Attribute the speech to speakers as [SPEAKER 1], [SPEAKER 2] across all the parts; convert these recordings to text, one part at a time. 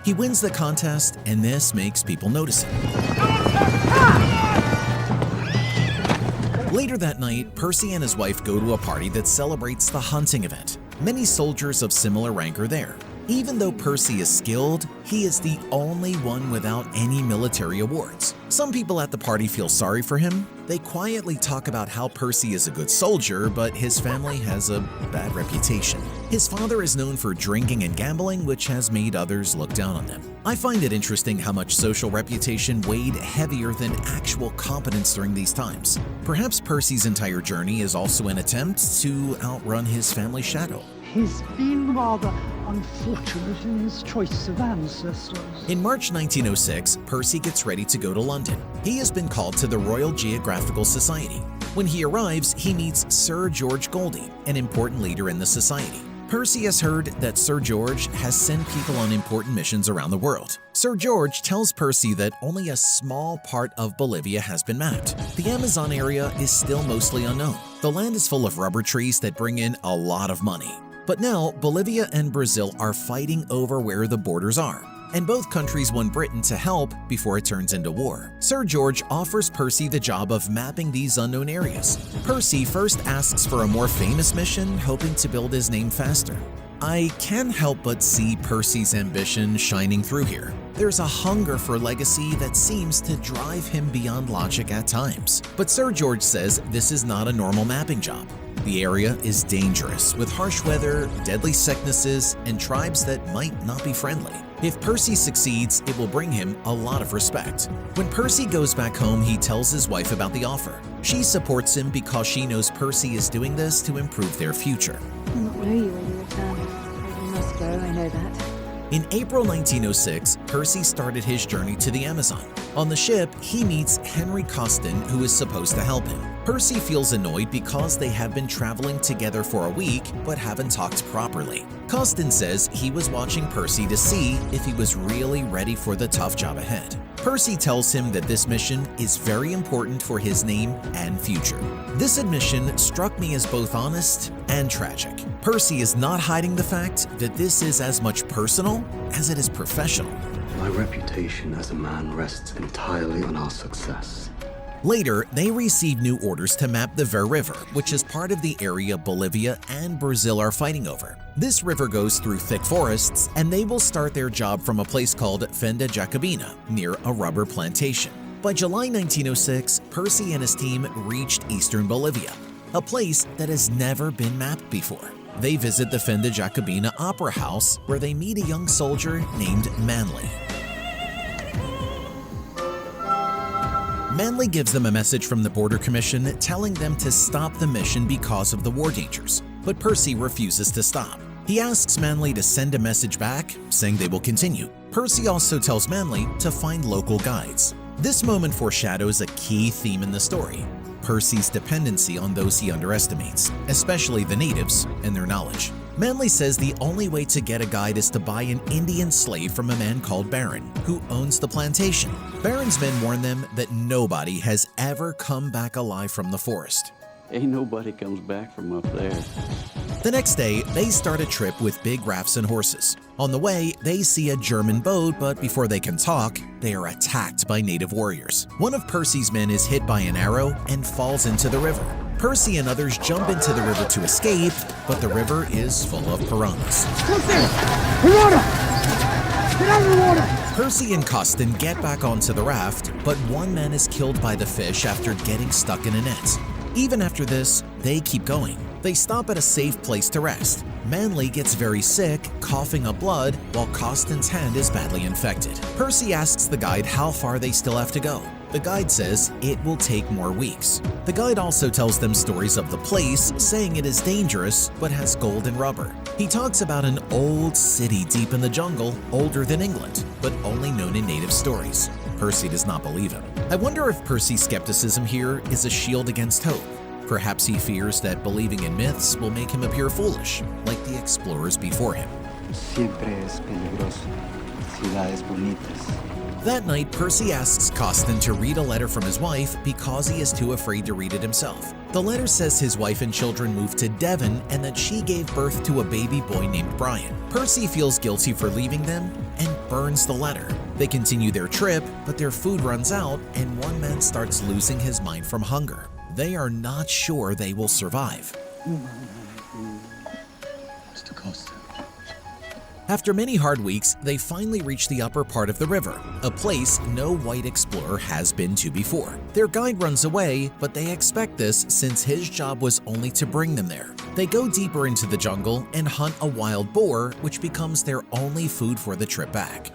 [SPEAKER 1] He wins the contest, and this makes people notice him. Later that night, Percy and his wife go to a party that celebrates the hunting event. Many soldiers of similar rank are there. Even though Percy is skilled, he is the only one without any military awards. Some people at the party feel sorry for him. They quietly talk about how Percy is a good soldier, but his family has a bad reputation. His father is known for drinking and gambling, which has made others look down on them. I find it interesting how much social reputation weighed heavier than actual competence during these times. Perhaps Percy's entire journey is also an attempt to outrun his family's shadow.
[SPEAKER 2] He's been rather unfortunate in his choice of ancestors.
[SPEAKER 1] In March 1906, Percy gets ready to go to London. He has been called to the Royal Geographical Society. When he arrives, he meets Sir George Goldie, an important leader in the society. Percy has heard that Sir George has sent people on important missions around the world. Sir George tells Percy that only a small part of Bolivia has been mapped. The Amazon area is still mostly unknown. The land is full of rubber trees that bring in a lot of money. But now, Bolivia and Brazil are fighting over where the borders are, and both countries want Britain to help before it turns into war. Sir George offers Percy the job of mapping these unknown areas. Percy first asks for a more famous mission, hoping to build his name faster. I can't help but see Percy's ambition shining through here. There's a hunger for legacy that seems to drive him beyond logic at times. But Sir George says this is not a normal mapping job. The area is dangerous, with harsh weather, deadly sicknesses, and tribes that might not be friendly. If Percy succeeds, it will bring him a lot of respect. When Percy goes back home, he tells his wife about the offer. She supports him because she knows Percy is doing this to improve their future.
[SPEAKER 3] I'll not know you when you return. You must go, I know that.
[SPEAKER 1] In April 1906, Percy started his journey to the Amazon. On the ship, he meets Henry Costin, who is supposed to help him. Percy feels annoyed because they have been traveling together for a week but haven't talked properly. Costin says he was watching Percy to see if he was really ready for the tough job ahead. Percy tells him that this mission is very important for his name and future. This admission struck me as both honest and tragic. Percy is not hiding the fact that this is as much personal as it is professional.
[SPEAKER 4] My reputation as a man rests entirely on our success.
[SPEAKER 1] Later, they receive new orders to map the Ver River, which is part of the area Bolivia and Brazil are fighting over. This river goes through thick forests, and they will start their job from a place called Fenda Jacobina, near a rubber plantation. By July 1906, Percy and his team reached eastern Bolivia, a place that has never been mapped before. They visit the Fenda Jacobina Opera House, where they meet a young soldier named Manley. Manley gives them a message from the Border Commission telling them to stop the mission because of the war dangers, but Percy refuses to stop. He asks Manley to send a message back, saying they will continue. Percy also tells Manley to find local guides. This moment foreshadows a key theme in the story: Percy's dependency on those he underestimates, especially the natives and their knowledge. Manley says the only way to get a guide is to buy an Indian slave from a man called Baron, who owns the plantation. Baron's men warn them that nobody has ever come back alive from the forest.
[SPEAKER 5] Ain't nobody comes back from up there.
[SPEAKER 1] The next day, they start a trip with big rafts and horses. On the way, they see a German boat, but before they can talk, they are attacked by native warriors. One of Percy's men is hit by an arrow and falls into the river. Percy and others jump into the river to escape, but the river is full of piranhas.
[SPEAKER 2] Piranha! Get out of the water!
[SPEAKER 1] Percy and Costin get back onto the raft, but one man is killed by the fish after getting stuck in a net. Even after this, they keep going. They stop at a safe place to rest. Manley gets very sick, coughing up blood, while Costin's hand is badly infected. Percy asks the guide how far they still have to go. The guide says it will take more weeks. The guide also tells them stories of the place, saying it is dangerous but has gold and rubber. He talks about an old city deep in the jungle, older than England, but only known in native stories. Percy does not believe him. I wonder if Percy's skepticism here is a shield against hope. Perhaps he fears that believing in myths will make him appear foolish, like the explorers before him.
[SPEAKER 4] Siempre es peligroso. Ciudades bonitas.
[SPEAKER 1] That night, Percy asks Costin to read a letter from his wife because he is too afraid to read it himself. The letter says his wife and children moved to Devon and that she gave birth to a baby boy named Brian. Percy feels guilty for leaving them and burns the letter. They continue their trip, but their food runs out and one man starts losing his mind from hunger. They are not sure they will survive.
[SPEAKER 4] Mr. Costa.
[SPEAKER 1] After many hard weeks, they finally reach the upper part of the river, a place no white explorer has been to before. Their guide runs away, but they expect this since his job was only to bring them there. They go deeper into the jungle and hunt a wild boar, which becomes their only food for the trip back.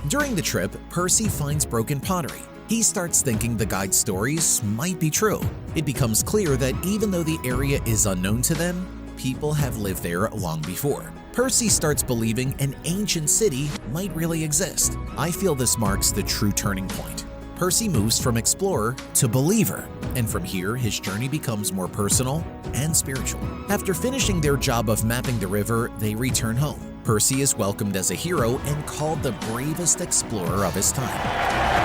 [SPEAKER 1] During the trip, Percy finds broken pottery. He starts thinking the guide's stories might be true. It becomes clear that even though the area is unknown to them, people have lived there long before. Percy starts believing an ancient city might really exist. I feel this marks the true turning point. Percy moves from explorer to believer, and from here his journey becomes more personal and spiritual. After finishing their job of mapping the river, they return home. Percy is welcomed as a hero and called the bravest explorer of his time.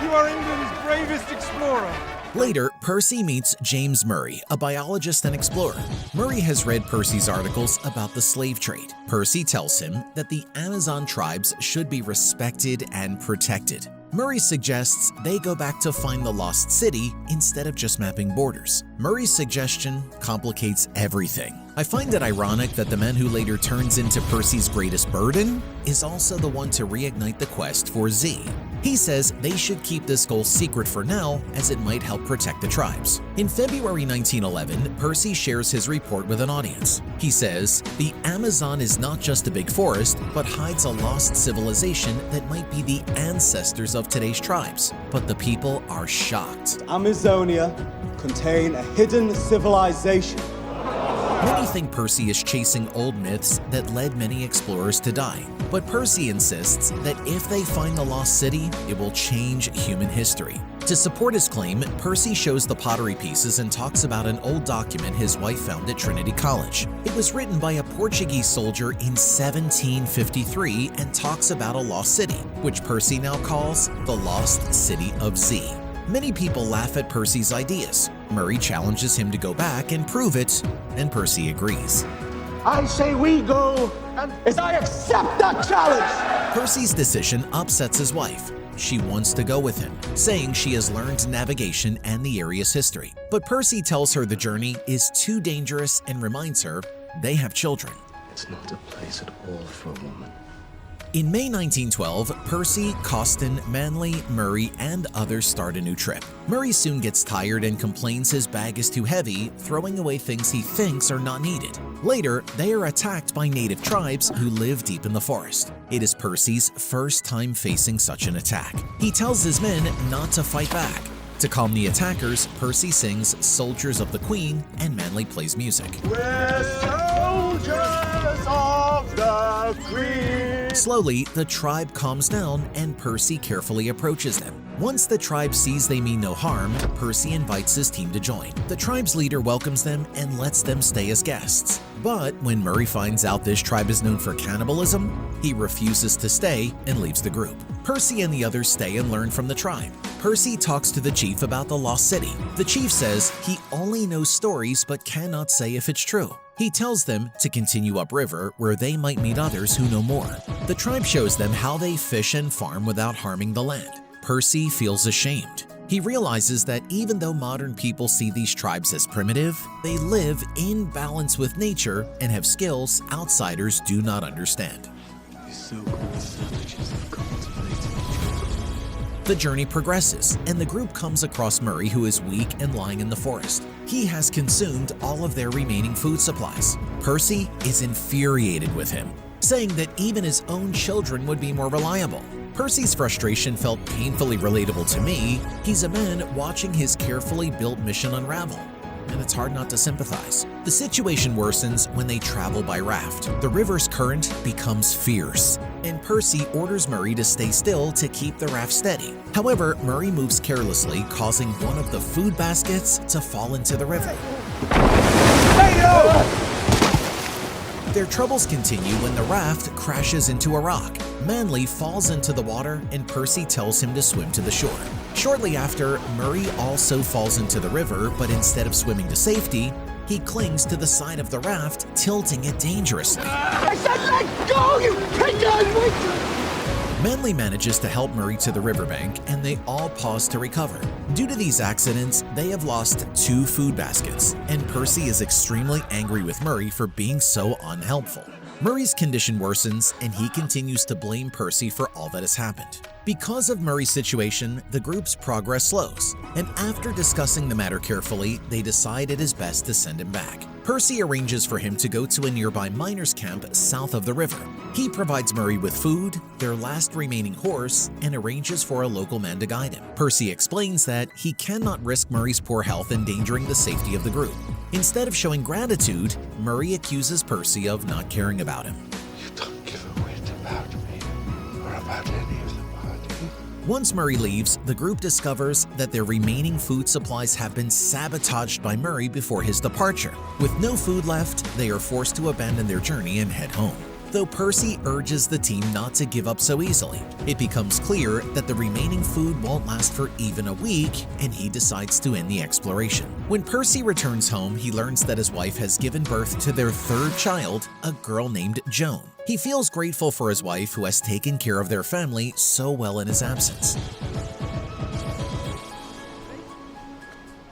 [SPEAKER 6] You are England's bravest explorer.
[SPEAKER 1] Later, Percy meets James Murray, a biologist and explorer. Murray has read Percy's articles about the slave trade. Percy tells him that the Amazon tribes should be respected and protected. Murray suggests they go back to find the lost city instead of just mapping borders. Murray's suggestion complicates everything. I find it ironic that the man who later turns into Percy's greatest burden is also the one to reignite the quest for Z. He says they should keep this goal secret for now, as it might help protect the tribes. In February 1911, Percy shares his report with an audience. He says, "The Amazon is not just a big forest, but hides a lost civilization that might be the ancestors of today's tribes." But the people are shocked.
[SPEAKER 7] Amazonia contain a hidden civilization.
[SPEAKER 1] Many think Percy is chasing old myths that led many explorers to die. But Percy insists that if they find the lost city, it will change human history. To support his claim, Percy shows the pottery pieces and talks about an old document his wife found at Trinity College. It was written by a Portuguese soldier in 1753 and talks about a lost city, which Percy now calls the Lost City of Z. Many people laugh at Percy's ideas. Murray challenges him to go back and prove it, and Percy agrees.
[SPEAKER 7] I say we go, and as I accept that challenge.
[SPEAKER 1] Percy's decision upsets his wife. She wants to go with him, saying she has learned navigation and the area's history. But Percy tells her the journey is too dangerous and reminds her they have children.
[SPEAKER 4] It's not a place at all for a woman.
[SPEAKER 1] In May 1912, Percy, Costin, Manley, Murray, and others start a new trip. Murray soon gets tired and complains his bag is too heavy, throwing away things he thinks are not needed. Later, they are attacked by native tribes who live deep in the forest. It is Percy's first time facing such an attack. He tells his men not to fight back. To calm the attackers, Percy sings "Soldiers of the Queen" and Manley plays music.
[SPEAKER 7] We're soldiers of the Queen.
[SPEAKER 1] Slowly, the tribe calms down and Percy carefully approaches them. Once the tribe sees they mean no harm, Percy invites his team to join. The tribe's leader welcomes them and lets them stay as guests. But when Murray finds out this tribe is known for cannibalism, he refuses to stay and leaves the group. Percy and the others stay and learn from the tribe. Percy talks to the chief about the lost city. The chief says he only knows stories but cannot say if it's true. He tells them to continue upriver where they might meet others who know more. The tribe shows them how they fish and farm without harming the land. Percy feels ashamed. He realizes that even though modern people see these tribes as primitive, they live in balance with nature and have skills outsiders do not understand.
[SPEAKER 4] These so-called savages have cultivated.
[SPEAKER 1] The journey progresses, and the group comes across Murray, who is weak and lying in the forest. He has consumed all of their remaining food supplies. Percy is infuriated with him, saying that even his own children would be more reliable. Percy's frustration felt painfully relatable to me. He's a man watching his carefully built mission unravel, and it's hard not to sympathize. The situation worsens when they travel by raft. The river's current becomes fierce, and Percy orders Murray to stay still to keep the raft steady. However, Murray moves carelessly, causing one of the food baskets to fall into the river. Their troubles continue when the raft crashes into a rock. Manly falls into the water and Percy tells him to swim to the shore. Shortly after, Murray also falls into the river, but instead of swimming to safety, he clings to the side of the raft, tilting it dangerously.
[SPEAKER 7] I said let go, you pig!
[SPEAKER 1] Manly manages to help Murray to the riverbank, and they all pause to recover. Due to these accidents, they have lost 2 food baskets, and Percy is extremely angry with Murray for being so unhelpful. Murray's condition worsens, and he continues to blame Percy for all that has happened. Because of Murray's situation, the group's progress slows, and after discussing the matter carefully, they decide it is best to send him back. Percy arranges for him to go to a nearby miners' camp south of the river. He provides Murray with food, their last remaining horse, and arranges for a local man to guide him. Percy explains that he cannot risk Murray's poor health endangering the safety of the group. Instead of showing gratitude, Murray accuses Percy of not caring about him.
[SPEAKER 8] You don't give a whit about me or about any of the party.
[SPEAKER 1] Once Murray leaves, the group discovers that their remaining food supplies have been sabotaged by Murray before his departure. With no food left, they are forced to abandon their journey and head home. Though Percy urges the team not to give up so easily, it becomes clear that the remaining food won't last for even a week, and he decides to end the exploration. When Percy returns home, he learns that his wife has given birth to their 3rd child, a girl named Joan. He feels grateful for his wife who has taken care of their family so well in his absence.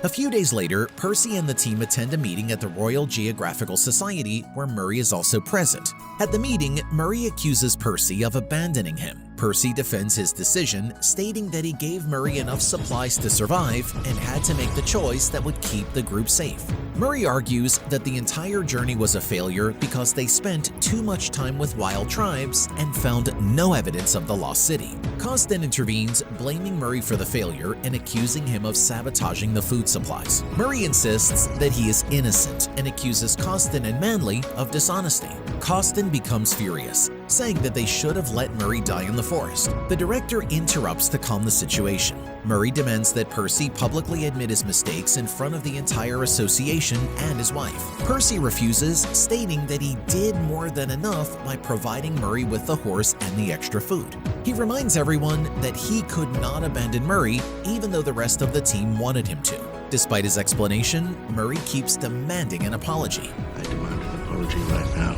[SPEAKER 1] A few days later, Percy and the team attend a meeting at the Royal Geographical Society where Murray is also present. At the meeting, Murray accuses Percy of abandoning him. Percy defends his decision, stating that he gave Murray enough supplies to survive and had to make the choice that would keep the group safe. Murray argues that the entire journey was a failure because they spent too much time with wild tribes and found no evidence of the lost city. Costin intervenes, blaming Murray for the failure and accusing him of sabotaging the food supplies. Murray insists that he is innocent and accuses Costin and Manly of dishonesty. Costin becomes furious, saying that they should have let Murray die in the forest. The director interrupts to calm the situation. Murray demands that Percy publicly admit his mistakes in front of the entire association and his wife. Percy refuses, stating that he did more than enough by providing Murray with the horse and the extra food. He reminds everyone that he could not abandon Murray, even though the rest of the team wanted him to. Despite his explanation, Murray keeps demanding an apology.
[SPEAKER 8] I demand an apology right now.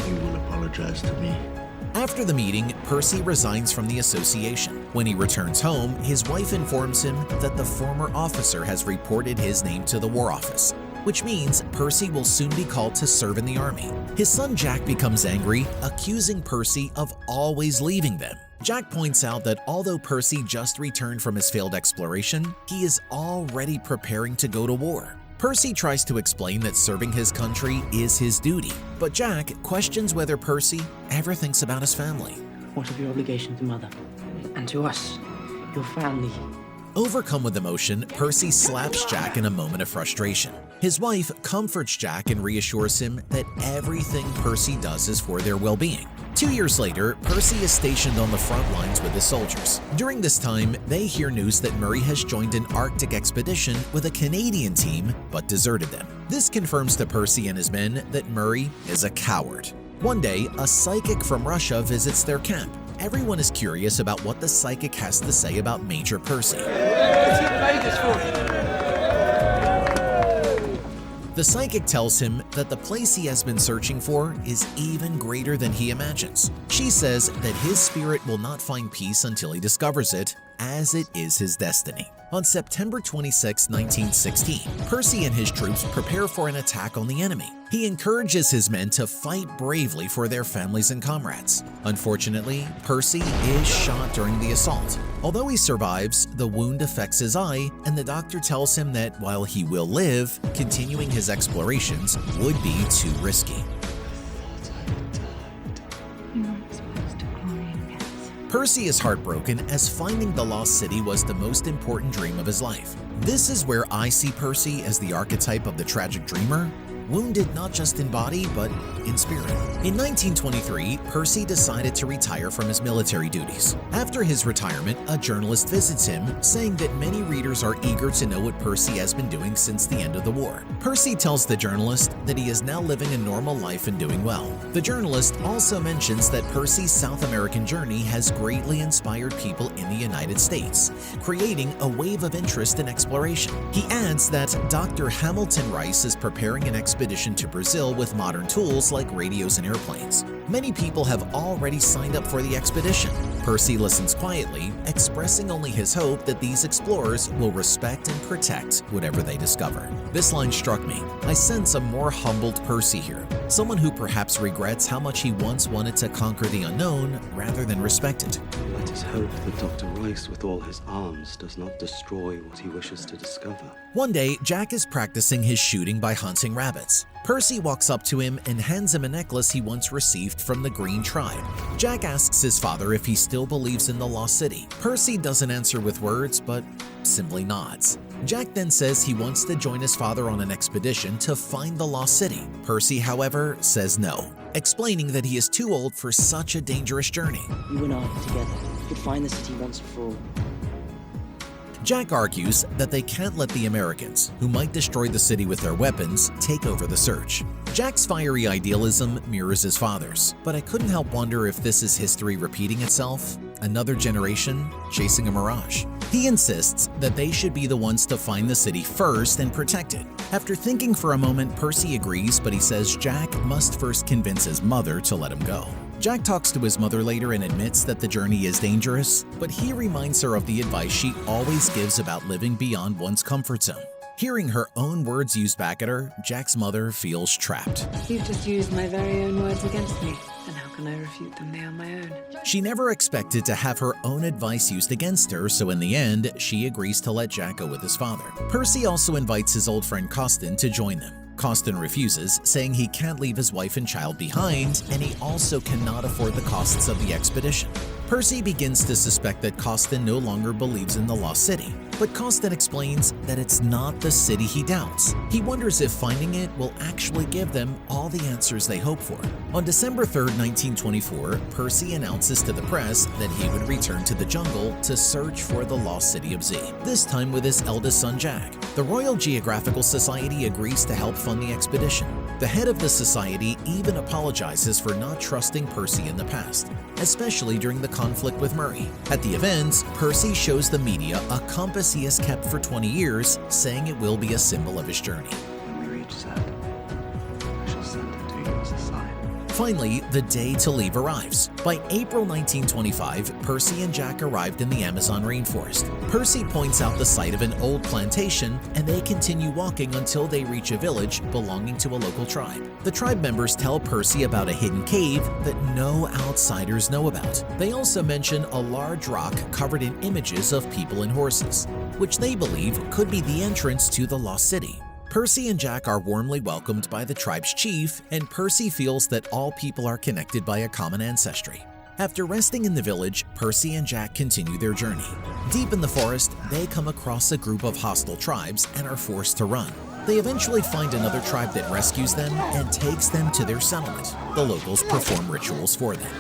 [SPEAKER 8] You will apologize to me.
[SPEAKER 1] After the meeting, Percy resigns from the association. When he returns home, his wife informs him that the former officer has reported his name to the War Office, which means Percy will soon be called to serve in the army. His son Jack becomes angry, accusing Percy of always leaving them. Jack points out that although Percy just returned from his failed exploration, he is already preparing to go to war. Percy tries to explain that serving his country is his duty, but Jack questions whether Percy ever thinks about his family.
[SPEAKER 9] What of your obligation to Mother? And to us, your family?
[SPEAKER 1] Overcome with emotion, Percy slaps Jack in a moment of frustration. His wife comforts Jack and reassures him that everything Percy does is for their well-being. 2 years later, Percy is stationed on the front lines with his soldiers. During this time, they hear news that Murray has joined an Arctic expedition with a Canadian team, but deserted them. This confirms to Percy and his men that Murray is a coward. One day, a psychic from Russia visits their camp. Everyone is curious about what the psychic has to say about Major Percy. The psychic tells him that the place he has been searching for is even greater than he imagines. She says that his spirit will not find peace until he discovers it, as it is his destiny. On September 26, 1916, Percy and his troops prepare for an attack on the enemy. He encourages his men to fight bravely for their families and comrades. Unfortunately, Percy is shot during the assault. Although he survives, the wound affects his eye, and the doctor tells him that while he will live, continuing his explorations would be too risky.
[SPEAKER 3] You weren't supposed to glory in death.
[SPEAKER 1] Percy is heartbroken as finding the lost city was the most important dream of his life. This is where I see Percy as the archetype of the tragic dreamer, wounded not just in body, but in spirit. In 1923, Percy decided to retire from his military duties. After his retirement, a journalist visits him, saying that many readers are eager to know what Percy has been doing since the end of the war. Percy tells the journalist that he is now living a normal life and doing well. The journalist also mentions that Percy's South American journey has greatly inspired people in the United States, creating a wave of interest in exploration. He adds that Dr. Hamilton Rice is preparing an expedition to Brazil with modern tools like radios and airplanes. Many people have already signed up for the expedition. Percy listens quietly, expressing only his hope that these explorers will respect and protect whatever they discover. This line struck me. I sense a more humbled Percy here, someone who perhaps regrets how much he once wanted to conquer the unknown rather than respect it.
[SPEAKER 4] Let us hope that Dr. Rice, with all his arms, does not destroy what he wishes to discover.
[SPEAKER 1] One day, Jack is practicing his shooting by hunting rabbits. Percy walks up to him and hands him a necklace he once received from the Green Tribe. Jack asks his father if he still believes in the Lost City. Percy doesn't answer with words, but simply nods. Jack then says he wants to join his father on an expedition to find the Lost City. Percy, however, says no, explaining that he is too old for such a dangerous journey.
[SPEAKER 9] You and I, together, could find the city once and for all.
[SPEAKER 1] Jack argues that they can't let the Americans, who might destroy the city with their weapons, take over the search. Jack's fiery idealism mirrors his father's, but I couldn't help wonder if this is history repeating itself, another generation chasing a mirage. He insists that they should be the ones to find the city first and protect it. After thinking for a moment, Percy agrees, but he says Jack must first convince his mother to let him go. Jack talks to his mother later and admits that the journey is dangerous, but he reminds her of the advice she always gives about living beyond one's comfort zone. Hearing her own words used back at her, Jack's mother feels trapped.
[SPEAKER 3] You've just used my very own words against me, and how can I refute them? They are my own.
[SPEAKER 1] She never expected to have her own advice used against her, so in the end, she agrees to let Jack go with his father. Percy also invites his old friend Costin to join them. Costin refuses, saying he can't leave his wife and child behind, and he also cannot afford the costs of the expedition. Percy begins to suspect that Costin no longer believes in the Lost City, but Costin explains that it's not the city he doubts. He wonders if finding it will actually give them all the answers they hope for. On December 3, 1924, Percy announces to the press that he would return to the jungle to search for the Lost City of Z, this time with his eldest son Jack. The Royal Geographical Society agrees to help fund the expedition. The head of the society even apologizes for not trusting Percy in the past, especially during the conflict with Murray. At the event, Percy shows the media a compass he has kept for 20 years, saying it will be a symbol of his journey.
[SPEAKER 4] When we reach Z, I shall send it to you as a sign.
[SPEAKER 1] Finally, the day to leave arrives. By April 1925, Percy and Jack arrived in the Amazon rainforest. Percy points out the site of an old plantation, and they continue walking until they reach a village belonging to a local tribe. The tribe members tell Percy about a hidden cave that no outsiders know about. They also mention a large rock covered in images of people and horses, which they believe could be the entrance to the Lost City. Percy and Jack are warmly welcomed by the tribe's chief, and Percy feels that all people are connected by a common ancestry. After resting in the village, Percy and Jack continue their journey. Deep in the forest, they come across a group of hostile tribes and are forced to run. They eventually find another tribe that rescues them and takes them to their settlement. The locals perform rituals for them.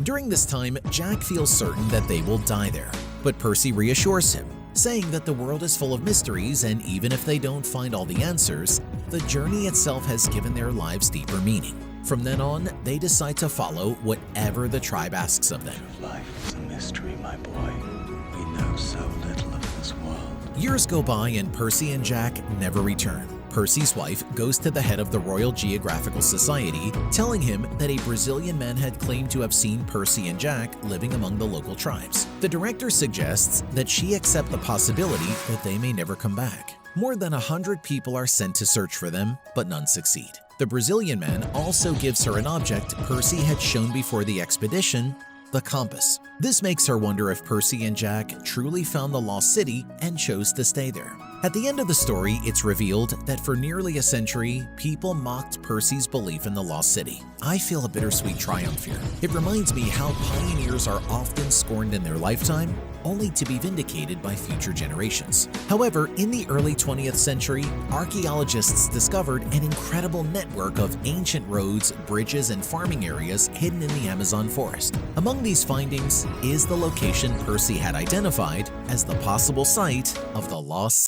[SPEAKER 1] During this time, Jack feels certain that they will die there, but Percy reassures him, saying that the world is full of mysteries, and even if they don't find all the answers, the journey itself has given their lives deeper meaning. From then on, they decide to follow whatever the tribe asks of them.
[SPEAKER 5] Life is a mystery, my boy. We know so little of this world.
[SPEAKER 1] Years go by and Percy and Jack never return. Percy's wife goes to the head of the Royal Geographical Society, telling him that a Brazilian man had claimed to have seen Percy and Jack living among the local tribes. The director suggests that she accept the possibility that they may never come back. More than 100 people are sent to search for them, but none succeed. The Brazilian man also gives her an object Percy had shown before the expedition, the compass. This makes her wonder if Percy and Jack truly found the Lost City and chose to stay there. At the end of the story, it's revealed that for nearly a century, people mocked Percy's belief in the Lost City. I feel a bittersweet triumph here. It reminds me how pioneers are often scorned in their lifetime, only to be vindicated by future generations. However, in the early 20th century, archaeologists discovered an incredible network of ancient roads, bridges, and farming areas hidden in the Amazon forest. Among these findings is the location Percy had identified as the possible site of the Lost City.